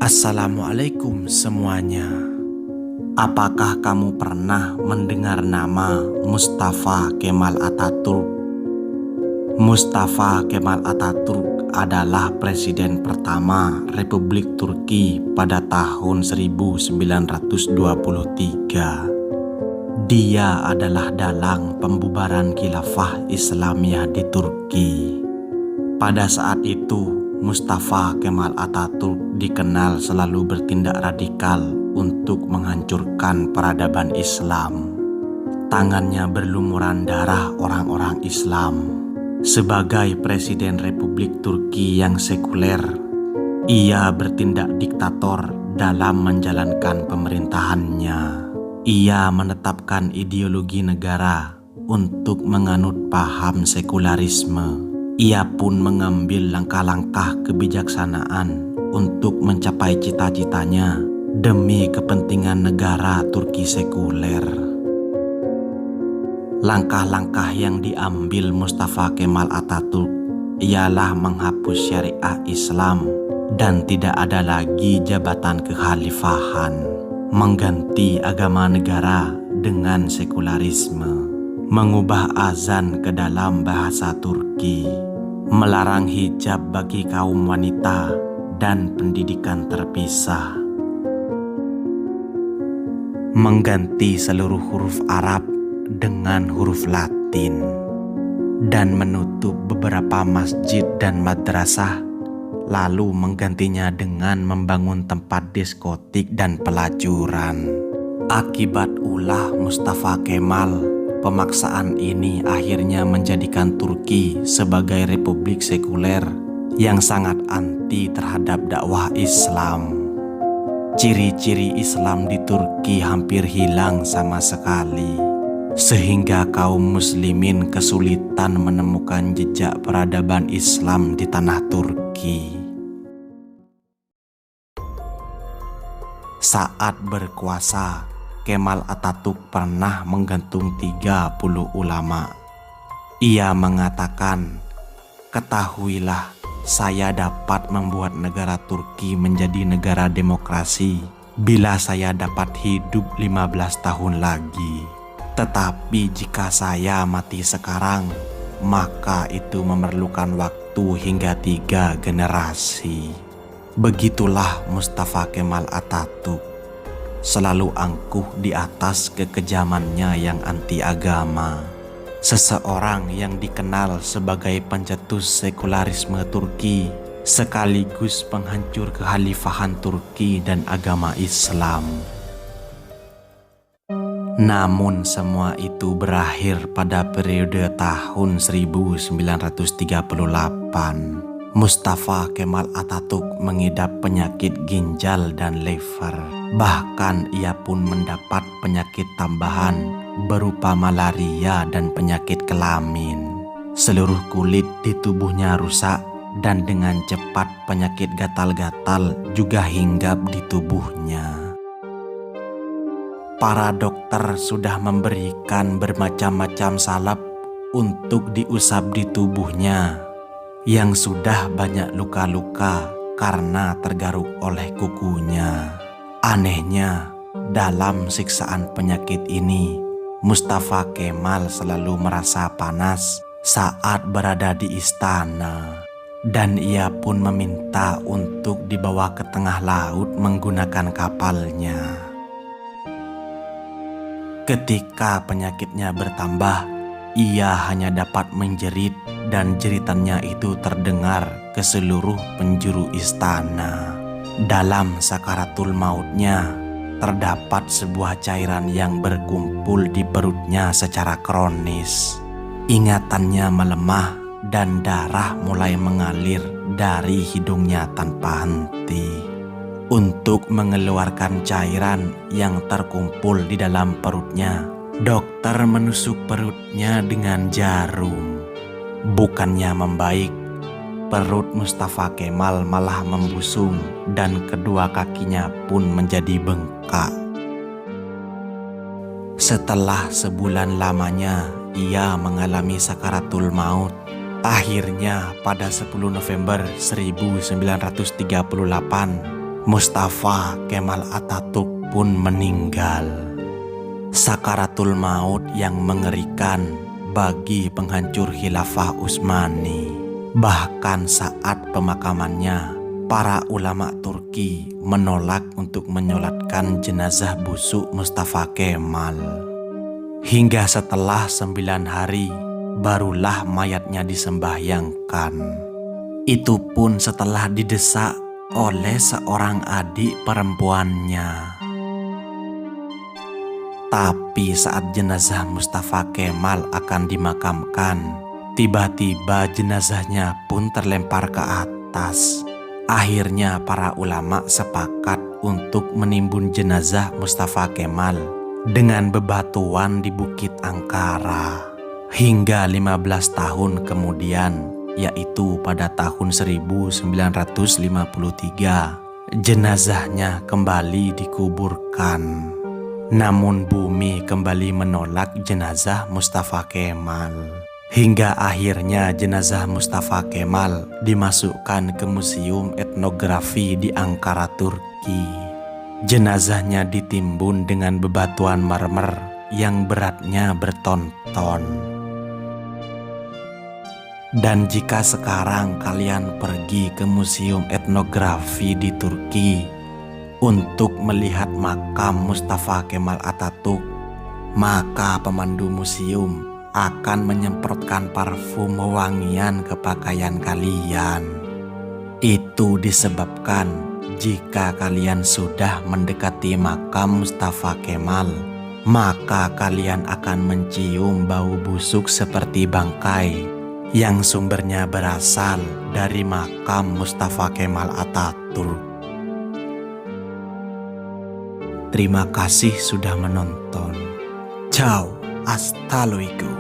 Assalamualaikum semuanya. Apakah kamu pernah mendengar nama Mustafa Kemal Atatürk? Mustafa Kemal Atatürk adalah presiden pertama Republik Turki pada tahun 1923. Dia adalah dalang pembubaran khilafah Islamiyah di Turki. Pada saat itu, Mustafa Kemal Atatürk dikenal selalu bertindak radikal untuk menghancurkan peradaban Islam. Tangannya berlumuran darah orang-orang Islam. Sebagai Presiden Republik Turki yang sekuler, ia bertindak diktator dalam menjalankan pemerintahannya. Ia menetapkan ideologi negara untuk menganut paham sekularisme. Ia pun mengambil langkah-langkah kebijaksanaan untuk mencapai cita-citanya demi kepentingan negara Turki sekuler. Langkah-langkah yang diambil Mustafa Kemal Atatürk ialah menghapus syariah Islam dan tidak ada lagi jabatan kekhalifahan, mengganti agama negara dengan sekularisme, mengubah azan ke dalam bahasa Turki, melarang hijab bagi kaum wanita dan pendidikan terpisah, mengganti seluruh huruf Arab dengan huruf Latin, dan menutup beberapa masjid dan madrasah, lalu menggantinya dengan membangun tempat diskotik dan pelacuran. Akibat ulah Mustafa Kemal, pemaksaan ini akhirnya menjadikan Turki sebagai republik sekuler yang sangat anti terhadap dakwah Islam. Ciri-ciri Islam di Turki hampir hilang sama sekali, sehingga kaum muslimin kesulitan menemukan jejak peradaban Islam di tanah Turki. Saat berkuasa, Kemal Atatürk pernah menggantung 30 ulama. Ia mengatakan, "Ketahuilah, saya dapat membuat negara Turki menjadi negara demokrasi bila saya dapat hidup 15 tahun lagi. Tetapi jika saya mati sekarang, maka itu memerlukan waktu hingga 3 generasi." Begitulah Mustafa Kemal Atatürk, selalu angkuh di atas kekejamannya yang anti agama. Seseorang yang dikenal sebagai pencetus sekularisme Turki, sekaligus penghancur kekhalifahan Turki dan agama Islam. Namun semua itu berakhir pada periode tahun 1938. Mustafa Kemal Atatürk mengidap penyakit ginjal dan liver. Bahkan ia pun mendapat penyakit tambahan berupa malaria dan penyakit kelamin. Seluruh kulit di tubuhnya rusak dan dengan cepat penyakit gatal-gatal juga hinggap di tubuhnya. Para dokter sudah memberikan bermacam-macam salep untuk diusap di tubuhnya yang sudah banyak luka-luka karena tergaruk oleh kukunya. Anehnya, dalam siksaan penyakit ini, Mustafa Kemal selalu merasa panas saat berada di istana, dan ia pun meminta untuk dibawa ke tengah laut menggunakan kapalnya. Ketika penyakitnya bertambah, ia hanya dapat menjerit dan jeritannya itu terdengar ke seluruh penjuru istana. Dalam sakaratul mautnya, terdapat sebuah cairan yang berkumpul di perutnya secara kronis. Ingatannya melemah dan darah mulai mengalir dari hidungnya tanpa henti. Untuk mengeluarkan cairan yang terkumpul di dalam perutnya, dokter menusuk perutnya dengan jarum. Bukannya membaik, perut Mustafa Kemal malah membusung dan kedua kakinya pun menjadi bengkak. Setelah sebulan lamanya ia mengalami sakaratul maut. Akhirnya pada 10 November 1938, Mustafa Kemal Atatürk pun meninggal. Sakaratul maut yang mengerikan bagi penghancur khilafah Utsmani. Bahkan saat pemakamannya, para ulama Turki menolak untuk menyolatkan jenazah busuk Mustafa Kemal. Hingga setelah 9 hari, barulah mayatnya disembahyangkan. Itu pun setelah didesak oleh seorang adik perempuannya. Tapi saat jenazah Mustafa Kemal akan dimakamkan, tiba-tiba jenazahnya pun terlempar ke atas. Akhirnya para ulama sepakat untuk menimbun jenazah Mustafa Kemal dengan bebatuan di Bukit Angkara. Hingga 15 tahun kemudian, yaitu pada tahun 1953, jenazahnya kembali dikuburkan. Namun bumi kembali menolak jenazah Mustafa Kemal. Hingga akhirnya jenazah Mustafa Kemal dimasukkan ke Museum Etnografi di Ankara, Turki. Jenazahnya ditimbun dengan bebatuan marmer yang beratnya berton-ton. Dan jika sekarang kalian pergi ke Museum Etnografi di Turki untuk melihat makam Mustafa Kemal Atatürk, maka pemandu museum akan menyemprotkan parfum wewangian ke pakaian kalian. Itu disebabkan jika kalian sudah mendekati makam Mustafa Kemal, maka kalian akan mencium bau busuk seperti bangkai yang sumbernya berasal dari makam Mustafa Kemal Atatürk. Terima kasih sudah menonton. Ciao, hasta luego.